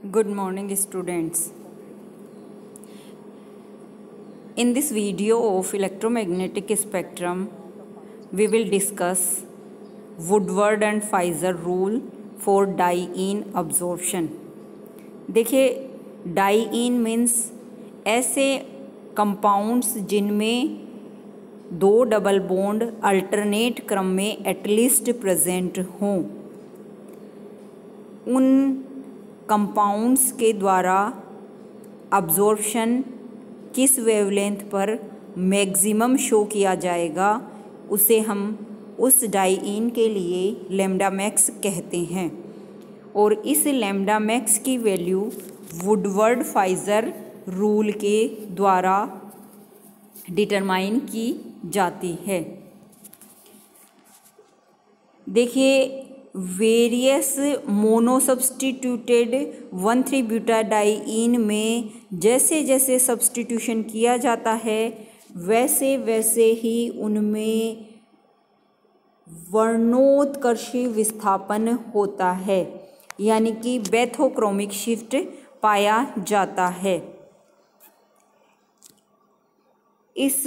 Good morning, students. In this video of electromagnetic spectrum, we will discuss Woodward and Pfizer rule for डाई-इन absorption. देखिए, डाई-इन means ऐसे compounds जिनमें दो double bond alternate क्रम में at least present हों। उन compounds के द्वारा अब्जॉर्प्शन किस वेवलेंथ पर मैक्सिमम शो किया जाएगा उसे हम उस डाई-इन के लिए लैम्डा मैक्स कहते हैं, और इस लैम्डा मैक्स की वैल्यू वुडवर्ड फाइजर रूल के द्वारा डिटरमाइन की जाती है। देखिए, वेरियस मोनोसब्स्टिट्यूटेड 1,3-ब्यूटाडाई-इन में जैसे जैसे सब्स्टिट्यूशन किया जाता है वैसे वैसे ही उनमें वर्णोत्कर्षी विस्थापन होता है, यानी कि बैथोक्रोमिक शिफ्ट पाया जाता है। इस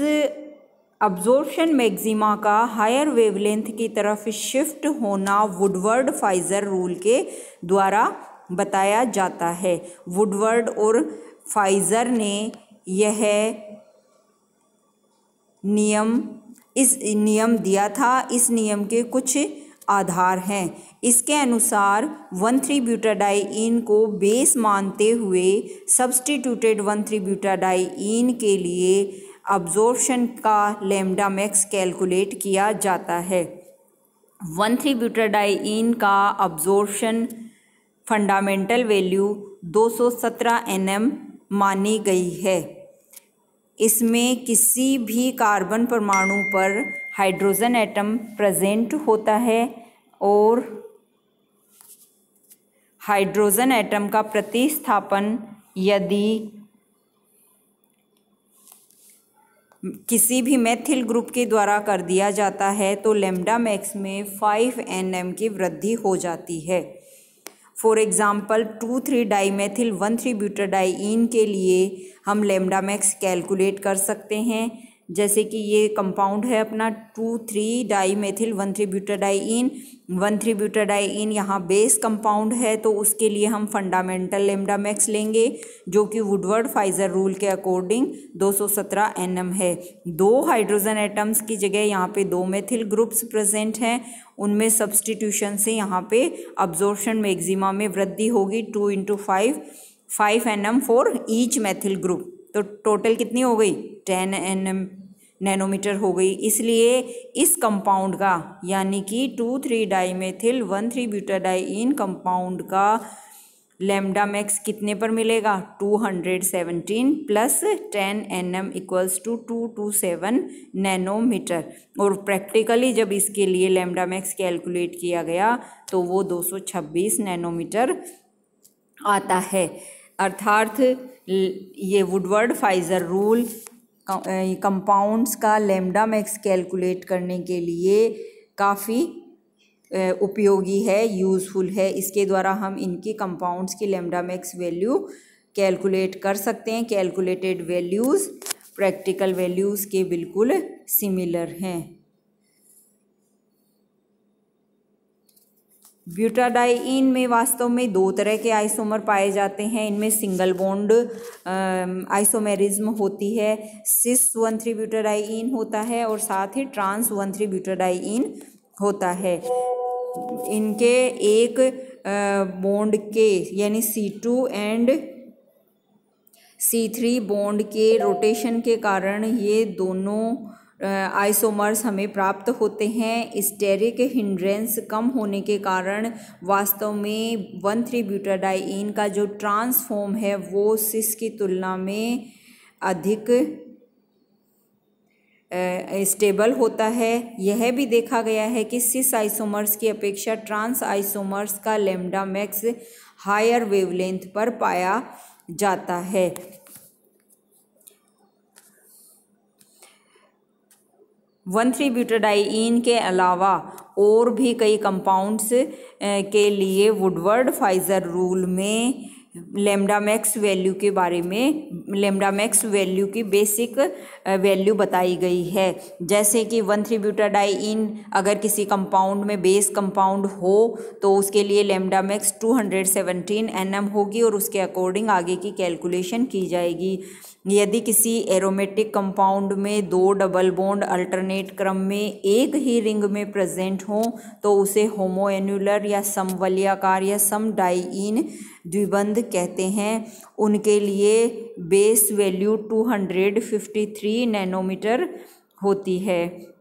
अब्जॉर्प्शन मैक्सिमा का हायर वेवलेंथ की तरफ शिफ्ट होना वुडवर्ड फाइजर रूल के द्वारा बताया जाता है। वुडवर्ड और फाइजर ने यह नियम दिया था। इस नियम के कुछ आधार हैं। इसके अनुसार 1,3-ब्यूटाडाई-इन को बेस मानते हुए सब्स्टिट्यूटेड 1,3-ब्यूटाडाई-इन के लिए अब्जॉर्प्शन का लैम्डा मैक्स कैलकुलेट किया जाता है। 1,3-ब्यूटाडाई-इन का अब्जॉर्प्शन फंडामेंटल वैल्यू 217 nm मानी गई है। इसमें किसी भी कार्बन परमाणु पर हाइड्रोजन एटम प्रेजेंट होता है और हाइड्रोजन एटम का प्रतिस्थापन यदि किसी भी मेथिल ग्रुप के द्वारा कर दिया जाता है तो लैम्डा मैक्स में 5 nm की वृद्धि हो जाती है। फॉर एग्ज़ाम्पल 2,3-डाईमेथिल 1,3-ब्यूटाडाई-इन के लिए हम लैम्डा मैक्स कैलकुलेट कर सकते हैं। जैसे कि ये कंपाउंड है अपना 2,3-डाईमेथिल 1,3-ब्यूटाडाई-इन। 1,3-ब्यूटाडाई-इन यहाँ बेस कंपाउंड है, तो उसके लिए हम फंडामेंटल लैम्डा मैक्स लेंगे जो कि वुडवर्ड फाइजर रूल के अकॉर्डिंग 217 nm है। दो हाइड्रोजन एटम्स की जगह यहाँ पे दो मेथिल ग्रुप्स प्रेजेंट हैं, उनमें सब्स्टिट्यूशन से यहाँ पे अब्जॉर्प्शन मैक्सिमा में वृद्धि होगी 2 × 5 nm for each methyl group. तो टोटल कितनी हो गई 10 नैनोमीटर हो गई। इसलिए इस कंपाउंड का यानी कि 2,3-डाईमेथिल 1,3-ब्यूटाडाई-इन कंपाउंड का लैम्डा मैक्स कितने पर मिलेगा 217 प्लस 10 nm = 227 नैनोमीटर। और प्रैक्टिकली जब इसके लिए लैम्डा मैक्स कैलकुलेट किया गया तो वो 226 नैनोमीटर आता है। अर्थात ये वुडवर्ड फाइजर रूल कंपाउंड्स का लैम्डा मैक्स कैलकुलेट करने के लिए काफ़ी उपयोगी है, यूज़फुल है। इसके द्वारा हम इनकी कंपाउंड्स की लैम्डा मैक्स वैल्यू कैलकुलेट कर सकते हैं। कैलकुलेटेड वैल्यूज़ प्रैक्टिकल वैल्यूज़ के बिल्कुल सिमिलर हैं। ब्यूटाडाई-इन में वास्तव में दो तरह के आइसोमर पाए जाते हैं। इनमें सिंगल बॉन्ड आइसोमेरिज्म होती है। सिस 1,3-ब्यूटाडाई-इन होता है और साथ ही ट्रांस 1,3-ब्यूटाडाई-इन होता है। इनके एक बॉन्ड के यानी C2 एंड C3 बॉन्ड के रोटेशन के कारण ये दोनों आइसोमर्स हमें प्राप्त होते हैं। स्टेरिक हिंड्रेंस कम होने के कारण वास्तव में 1,3-ब्यूटाडाई-इन का जो ट्रांसफॉर्म है वो सिस की तुलना में अधिक स्टेबल होता है। यह भी देखा गया है कि सिस आइसोमर्स की अपेक्षा ट्रांस आइसोमर्स का लैम्डा मैक्स हायर वेवलेंथ पर पाया जाता है। 1,3-ब्यूटाडाई-इन के अलावा और भी कई कंपाउंड्स के लिए वुडवर्ड फाइजर रूल में लेम्डा मैक्स वैल्यू के बारे में, लेम्डा मैक्स वैल्यू की बेसिक वैल्यू बताई गई है। जैसे कि 1,3-ब्यूटाडाइईन अगर किसी कंपाउंड में बेस कंपाउंड हो तो उसके लिए लेम्डा मैक्स 217 Nm होगी और उसके अकॉर्डिंग आगे की कैलकुलेशन की जाएगी। यदि किसी एरोमेटिक कंपाउंड में 2 डबल बॉन्ड अल्टरनेट क्रम में एक ही रिंग में प्रेजेंट हों तो उसे होमोएन्युलर या समवलयाकार या समडाइईन द्विबंध कहते हैं। उनके लिए बेस वैल्यू 253 नैनोमीटर होती है।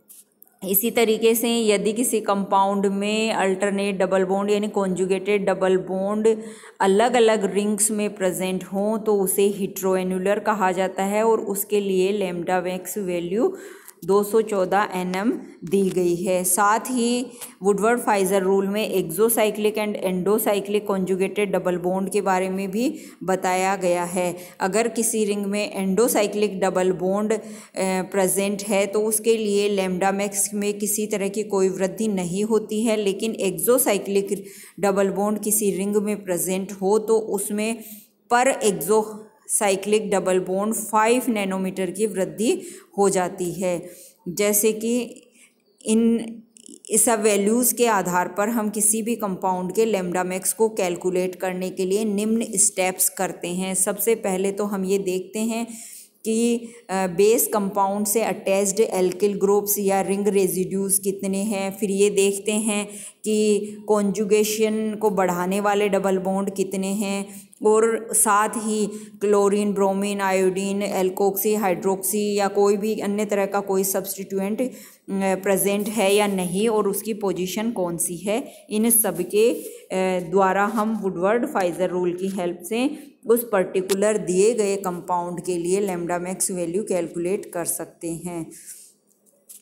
इसी तरीके से यदि किसी कंपाउंड में अल्टरनेट डबल बॉन्ड यानी कॉन्जुगेटेड डबल बॉन्ड अलग अलग रिंग्स में प्रेजेंट हों तो उसे हेटेरोएन्युलर कहा जाता है और उसके लिए लेम्डा मैक्स वैल्यू 214 Nm दी गई है। साथ ही वुडवर्ड फाइजर रूल में exocyclic and endocyclic conjugated double bond के बारे में भी बताया गया है। अगर किसी रिंग में एंडोसाइक्लिक डबल बॉन्ड प्रेजेंट है तो उसके लिए लेम्डा मैक्स में किसी तरह की कोई वृद्धि नहीं होती है, लेकिन एक्सोसाइक्लिक डबल बॉन्ड किसी रिंग में प्रेजेंट हो तो उसमें पर एक्सोसाइक्लिक डबल बॉन्ड 5 नैनोमीटर की वृद्धि हो जाती है। जैसे कि इन सब वैल्यूज़ के आधार पर हम किसी भी कंपाउंड के लेम्डा मैक्स को कैलकुलेट करने के लिए निम्न स्टेप्स करते हैं। सबसे पहले तो हम ये देखते हैं कि बेस कंपाउंड से अटैच्ड एल्किल ग्रुप्स या रिंग रेजिड्यूज़ कितने हैं। फिर ये देखते हैं कि कॉन्जुगेशन को बढ़ाने वाले डबल बॉन्ड कितने हैं और साथ ही chlorine, bromine, iodine, alkoxy, hydroxy या कोई भी अन्य तरह का कोई सब्स्टिट्यूएंट प्रेजेंट है या नहीं और उसकी पोजीशन कौन सी है। इन सब के द्वारा हम वुडवर्ड फाइजर रूल की हेल्प से उस पर्टिकुलर दिए गए कंपाउंड के लिए लेम्डा मैक्स वैल्यू कैलकुलेट कर सकते हैं।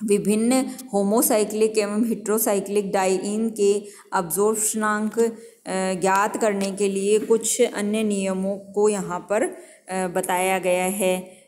विभिन्न होमोसाइक्लिक एवं हेटेरोसाइक्लिक डाइईन के अब्जॉर्प्शनांक ज्ञात करने के लिए कुछ अन्य नियमों को यहाँ पर बताया गया है।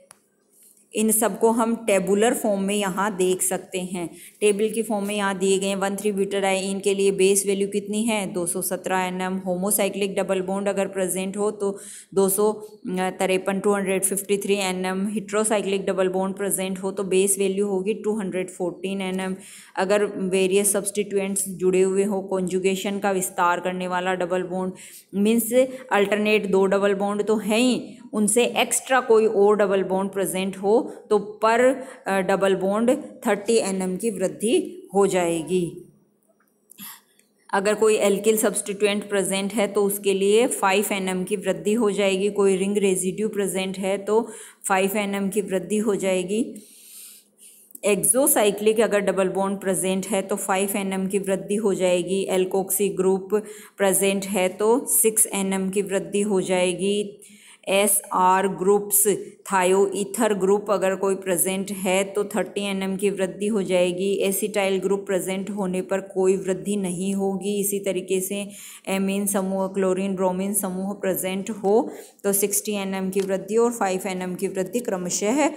इन सबको हम टेबुलर फॉर्म में यहाँ देख सकते हैं। टेबल की फॉर्म में यहाँ दिए गए हैं। 1,3-ब्यूटाडाइईन के लिए बेस वैल्यू कितनी है 217 Nm। होमोसाइक्लिक डबल बॉन्ड अगर प्रेजेंट हो तो 253 Nm। Heterocyclic double bond present हो तो बेस वैल्यू होगी 214 Nm। अगर वेरियस सब्स्टिट्यूएंट्स जुड़े हुए हो, कॉन्जुगेशन का विस्तार करने वाला double bond means alternate 2 double bond तो हैं ही, उनसे एक्स्ट्रा कोई और डबल बॉन्ड प्रेजेंट हो तो पर डबल बॉन्ड 30 Nm की वृद्धि हो जाएगी। अगर कोई एल्किल सब्स्टिट्यूएंट प्रेजेंट है तो उसके लिए 5 Nm की वृद्धि हो जाएगी। कोई रिंग रेजिड्यू प्रेजेंट है तो 5 Nm की वृद्धि हो जाएगी। एक्सोसाइक्लिक अगर डबल बॉन्ड प्रेजेंट है तो 5 Nm की वृद्धि हो जाएगी। एल्कोक्सी ग्रुप प्रेजेंट है तो 6 Nm की वृद्धि हो जाएगी। SR ग्रुप्स, थायो ईथर ग्रुप अगर कोई प्रेजेंट है तो 30 Nm की वृद्धि हो जाएगी। एसिटाइल ग्रुप प्रेजेंट होने पर कोई वृद्धि नहीं होगी। इसी तरीके से एमीन समूह, क्लोरीन, ब्रोमीन समूह प्रेजेंट हो तो 60 Nm की वृद्धि और 5 Nm की वृद्धि क्रमशः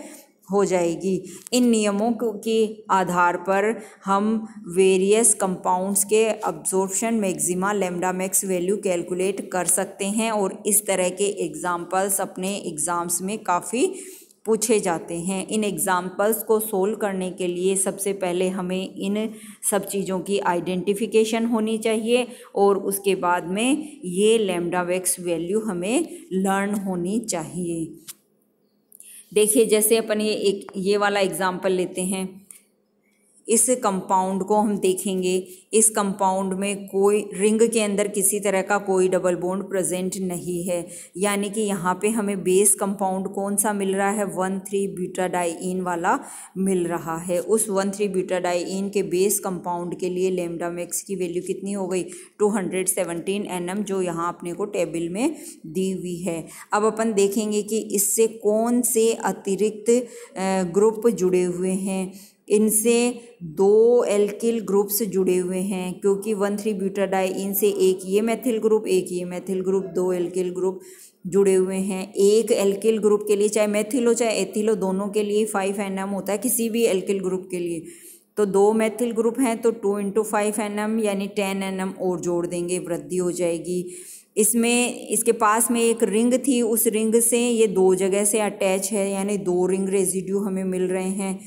हो जाएगी। इन नियमों के आधार पर हम वेरियस कंपाउंड्स के absorption maxima lambda max value calculate कर सकते हैं और इस तरह के एग्जाम्पल्स अपने एग्ज़ाम्स में काफ़ी पूछे जाते हैं। इन एग्जाम्पल्स को सोल्व करने के लिए सबसे पहले हमें इन सब चीज़ों की आइडेंटिफिकेशन होनी चाहिए और उसके बाद में ये लेम्डा मैक्स वैल्यू हमें लर्न होनी चाहिए। देखिए, जैसे अपन ये वाला एग्जाम्पल लेते हैं। इस कंपाउंड को हम देखेंगे। इस कंपाउंड में कोई रिंग के अंदर किसी तरह का कोई डबल बॉन्ड प्रेजेंट नहीं है, यानी कि यहाँ पे हमें बेस कंपाउंड कौन सा मिल रहा है 1,3-ब्यूटाडाइईन वाला मिल रहा है। उस 1,3-ब्यूटाडाइईन के बेस कंपाउंड के लिए लेम्डा मैक्स की वैल्यू कितनी हो गई 217 Nm, जो यहाँ अपने को टेबल में दी हुई है। अब अपन देखेंगे कि इससे कौन से अतिरिक्त ग्रुप जुड़े हुए हैं। इनसे 2 एल्किल ग्रुप्स जुड़े हुए हैं, क्योंकि 1,3-ब्यूटाडाइईन से एक ये मेथिल ग्रुप, एक ये मेथिल ग्रुप, 2 एल्किल ग्रुप जुड़े हुए हैं। एक एल्किल ग्रुप के लिए चाहे मेथिल हो चाहे एथिल हो, दोनों के लिए 5 Nm होता है किसी भी एल्किल ग्रुप के लिए। तो 2 मेथिल ग्रुप हैं तो 2 × 5 Nm यानी 10 Nm और जोड़ देंगे, वृद्धि हो जाएगी। इसमें इसके पास में एक रिंग थी, उस रिंग से ये 2 जगह से अटैच है यानी 2 रिंग रेजिड्यू हमें मिल रहे हैं।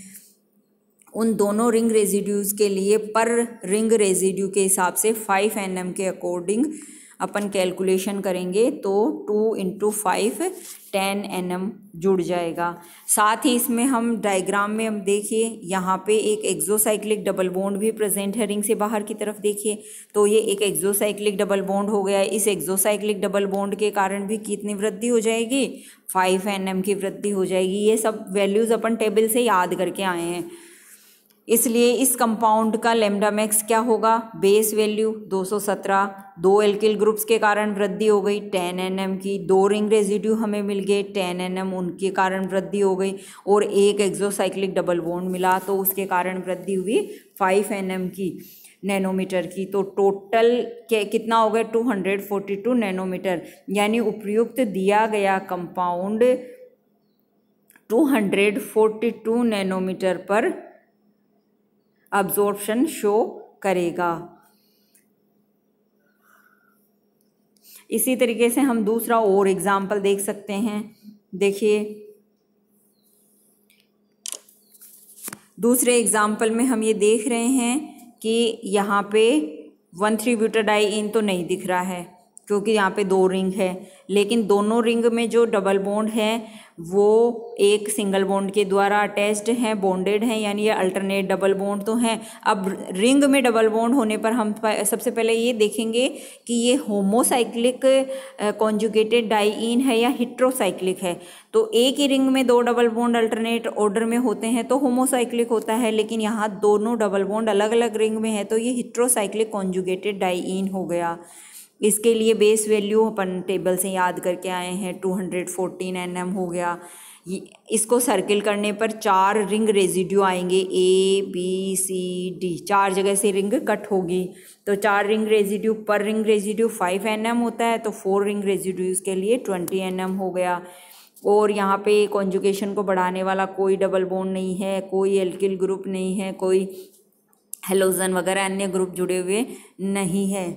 उन दोनों रिंग रेजिड्यूज़ के लिए पर रिंग रेजिड्यू के हिसाब से 5 Nm के अकॉर्डिंग अपन कैलकुलेशन करेंगे तो 2 × 5 10 Nm जुड़ जाएगा। साथ ही इसमें हम डायग्राम में हम देखिए यहाँ पे एक एक्सोसाइक्लिक डबल बॉन्ड भी प्रेजेंट है रिंग से बाहर की तरफ देखिए, तो ये एक एक्सोसाइक्लिक डबल बॉन्ड हो गया। इस एक्सोसाइक्लिक डबल बॉन्ड के कारण भी कितनी वृद्धि हो जाएगी, 5 Nm की वृद्धि हो जाएगी। ये सब वैल्यूज़ अपन टेबल से याद करके आए हैं। इसलिए इस कंपाउंड का लैम्डा मैक्स क्या होगा, बेस वैल्यू 217, 2 एल्किल ग्रुप्स के कारण वृद्धि हो गई 10 Nm की, 2 रिंग रेजिड्यू हमें मिल गए 10 Nm उनके कारण वृद्धि हो गई, और एक एक्सोसाइक्लिक डबल बॉन्ड मिला तो उसके कारण वृद्धि हुई 5 Nm की नैनोमीटर की। तो टोटल कितना हो गया 242 नैनोमीटर, यानी उपयुक्त दिया गया कंपाउंड 242 नैनोमीटर पर अब्जॉर्प्शन शो करेगा। इसी तरीके से हम दूसरा और एग्जाम्पल देख सकते हैं। देखिए दूसरे एग्जाम्पल में हम ये देख रहे हैं कि यहाँ पे 1,3-ब्यूटाडाइईन तो नहीं दिख रहा है क्योंकि यहाँ पे 2 रिंग है, लेकिन दोनों रिंग में जो डबल बॉन्ड है वो एक सिंगल बॉन्ड के द्वारा अटैच्ड हैं, बॉन्डेड हैं, यानी ये अल्टरनेट डबल बॉन्ड तो हैं। अब रिंग में डबल बॉन्ड होने पर हम सबसे पहले ये देखेंगे कि ये होमोसाइक्लिक कॉन्जुगेटेड डाइईन है या हेट्रोसाइक्लिक है। तो एक ही रिंग में 2 डबल बॉन्ड अल्टरनेट ऑर्डर में होते हैं तो होमोसाइक्लिक होता है, लेकिन यहाँ दोनों डबल बॉन्ड अलग अलग रिंग में है तो ये हेट्रोसाइक्लिक कॉन्जुगेटेड डाइईन हो गया। इसके लिए बेस वैल्यू अपन टेबल से याद करके आए हैं, 214 Nm हो गया। इसको सर्किल करने पर 4 रिंग रेजिड्यू आएंगे, A B C D, 4 जगह से रिंग कट होगी। तो 4 रिंग रेजिड्यू पर रिंग रेजिड्यू 5 Nm होता है, तो 4 रिंग रेजिड्यूज़ के लिए 20 Nm हो गया। और यहाँ पे कॉन्जुगेशन को बढ़ाने वाला कोई डबल बॉन्ड नहीं है, कोई एल्किल ग्रुप नहीं है, कोई हेलोजन वगैरह अन्य ग्रुप जुड़े हुए नहीं है।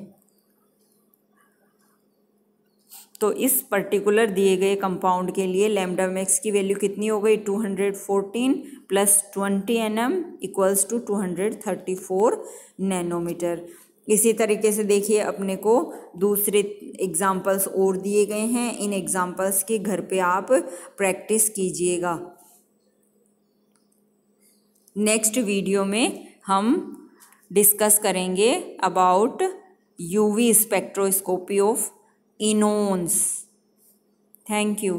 तो इस पर्टिकुलर दिए गए कंपाउंड के लिए लैम्डा मैक्स की वैल्यू कितनी हो गई, 214 + 20 Nm = 234 नैनोमीटर। इसी तरीके से देखिए अपने को दूसरे एग्जाम्पल्स और दिए गए हैं, इन एग्जाम्पल्स के घर पे आप प्रैक्टिस कीजिएगा। नेक्स्ट वीडियो में हम डिस्कस करेंगे about UV spectroscopy of enones. Thank you.